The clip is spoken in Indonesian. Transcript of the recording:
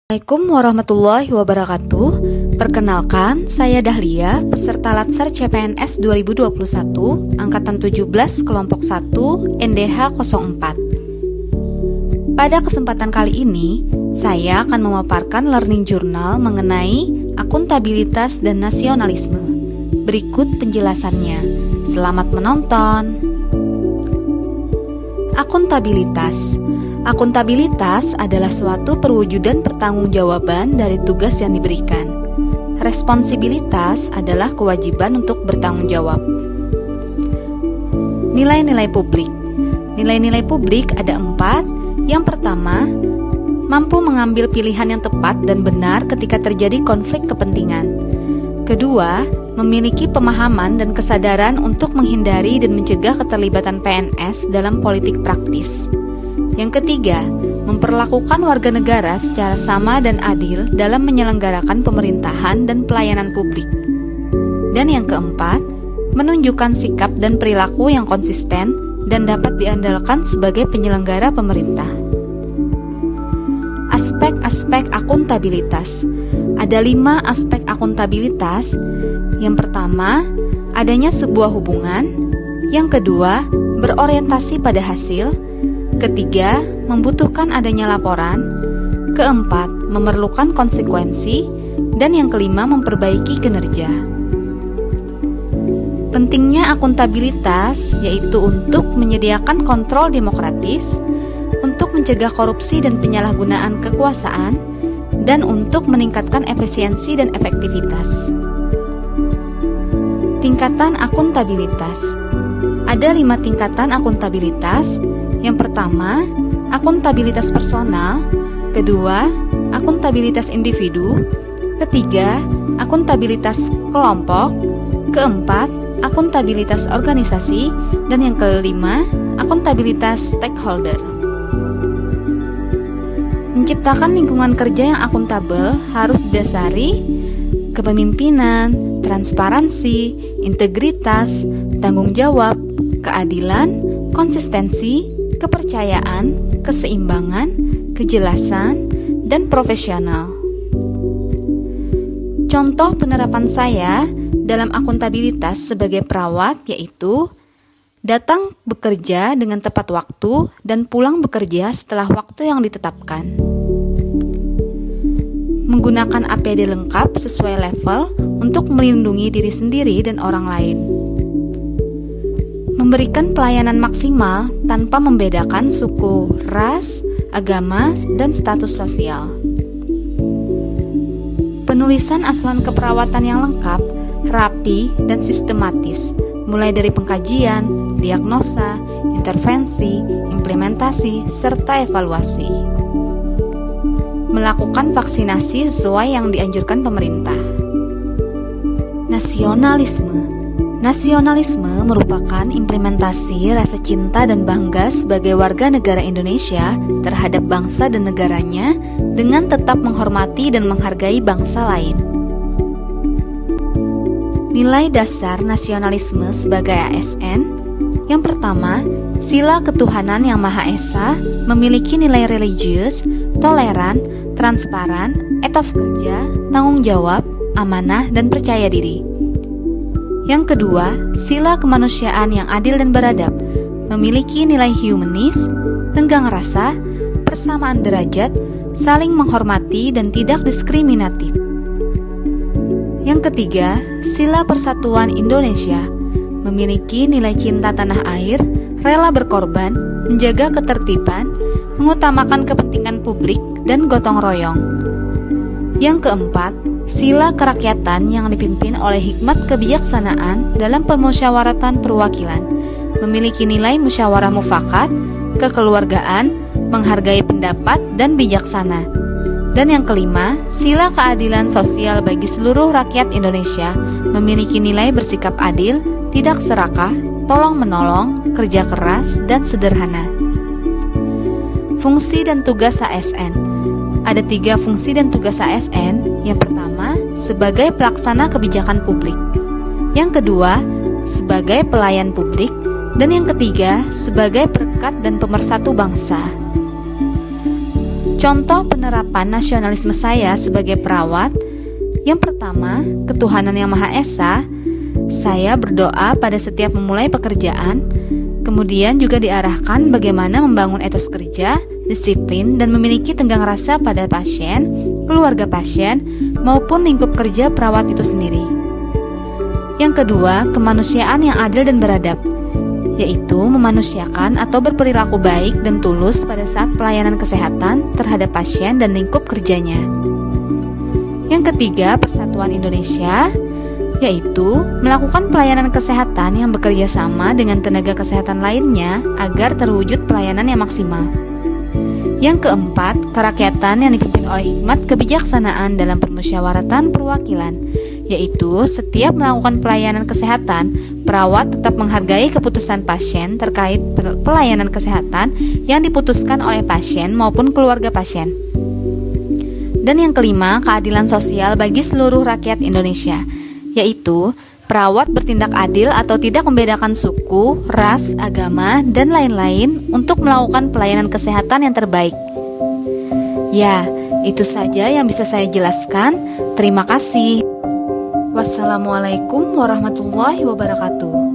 Assalamualaikum warahmatullahi wabarakatuh. Perkenalkan, saya Dahlia, peserta Latsar CPNS 2021, Angkatan 17, Kelompok 1, NDH 04. Pada kesempatan kali ini, saya akan memaparkan learning journal mengenai akuntabilitas dan nasionalisme. Berikut penjelasannya. Selamat menonton. Akuntabilitas adalah suatu perwujudan pertanggungjawaban dari tugas yang diberikan. Responsibilitas adalah kewajiban untuk bertanggung jawab. Nilai-nilai publik. Nilai-nilai publik ada 4. Yang pertama, mampu mengambil pilihan yang tepat dan benar ketika terjadi konflik kepentingan. Kedua, memiliki pemahaman dan kesadaran untuk menghindari dan mencegah keterlibatan PNS dalam politik praktis. Yang ketiga, memperlakukan warga negara secara sama dan adil dalam menyelenggarakan pemerintahan dan pelayanan publik. Dan yang keempat, menunjukkan sikap dan perilaku yang konsisten dan dapat diandalkan sebagai penyelenggara pemerintah. Aspek-aspek akuntabilitas. Ada 5 aspek akuntabilitas. Yang pertama, adanya sebuah hubungan. Yang kedua, berorientasi pada hasil. Ketiga, membutuhkan adanya laporan. Keempat, memerlukan konsekuensi. Dan yang kelima, memperbaiki kinerja. Pentingnya akuntabilitas yaitu untuk menyediakan kontrol demokratis, untuk mencegah korupsi dan penyalahgunaan kekuasaan, dan untuk meningkatkan efisiensi dan efektivitas. Tingkatan akuntabilitas. Ada 5 tingkatan akuntabilitas. Yang pertama, akuntabilitas personal. Kedua, akuntabilitas individu. Ketiga, akuntabilitas kelompok. Keempat, akuntabilitas organisasi. Dan yang kelima, akuntabilitas stakeholder. Menciptakan lingkungan kerja yang akuntabel harus didasari kepemimpinan, transparansi, integritas, tanggung jawab, keadilan, konsistensi, kepercayaan, keseimbangan, kejelasan, dan profesional. Contoh penerapan saya dalam akuntabilitas sebagai perawat yaitu datang bekerja dengan tepat waktu dan pulang bekerja setelah waktu yang ditetapkan. Menggunakan APD lengkap sesuai level untuk melindungi diri sendiri dan orang lain. Memberikan pelayanan maksimal tanpa membedakan suku, ras, agama, dan status sosial. Penulisan asuhan keperawatan yang lengkap, rapi, dan sistematis, mulai dari pengkajian, diagnosa, intervensi, implementasi, serta evaluasi. Melakukan vaksinasi sesuai yang dianjurkan pemerintah. Nasionalisme merupakan implementasi rasa cinta dan bangga sebagai warga negara Indonesia terhadap bangsa dan negaranya dengan tetap menghormati dan menghargai bangsa lain. Nilai dasar nasionalisme sebagai ASN. Yang pertama, sila ketuhanan yang Maha Esa memiliki nilai religius, toleran, transparan, etos kerja, tanggung jawab, amanah, dan percaya diri. Yang kedua, sila kemanusiaan yang adil dan beradab, memiliki nilai humanis, tenggang rasa, persamaan derajat, saling menghormati dan tidak diskriminatif. Yang ketiga, sila persatuan Indonesia, memiliki nilai cinta tanah air, rela berkorban, menjaga ketertiban, mengutamakan kepentingan publik, dan gotong royong. Yang keempat, sila kerakyatan yang dipimpin oleh hikmat kebijaksanaan dalam permusyawaratan perwakilan, memiliki nilai musyawarah mufakat, kekeluargaan, menghargai pendapat, dan bijaksana. Dan yang kelima, sila keadilan sosial bagi seluruh rakyat Indonesia, memiliki nilai bersikap adil, tidak serakah, tolong-menolong, kerja keras, dan sederhana. Fungsi dan tugas ASN. Ada 3 fungsi dan tugas ASN. Yang pertama, sebagai pelaksana kebijakan publik. Yang kedua, sebagai pelayan publik. Dan yang ketiga, sebagai perekat dan pemersatu bangsa. Contoh penerapan nasionalisme saya sebagai perawat, yang pertama, ketuhanan yang Maha Esa. Saya berdoa pada setiap memulai pekerjaan, kemudian juga diarahkan bagaimana membangun etos kerja, disiplin, dan memiliki tenggang rasa pada pasien, keluarga pasien, maupun lingkup kerja perawat itu sendiri. Yang kedua, kemanusiaan yang adil dan beradab, yaitu memanusiakan atau berperilaku baik dan tulus pada saat pelayanan kesehatan terhadap pasien dan lingkup kerjanya. Yang ketiga, persatuan Indonesia, yaitu melakukan pelayanan kesehatan yang bekerja sama dengan tenaga kesehatan lainnya agar terwujud pelayanan yang maksimal. Yang keempat, kerakyatan yang dipimpin oleh hikmat kebijaksanaan dalam permusyawaratan perwakilan, yaitu setiap melakukan pelayanan kesehatan, perawat tetap menghargai keputusan pasien terkait pelayanan kesehatan yang diputuskan oleh pasien maupun keluarga pasien. Dan yang kelima, keadilan sosial bagi seluruh rakyat Indonesia, yaitu perawat bertindak adil atau tidak membedakan suku, ras, agama, dan lain-lain untuk melakukan pelayanan kesehatan yang terbaik. Ya, itu saja yang bisa saya jelaskan. Terima kasih. Wassalamualaikum warahmatullahi wabarakatuh.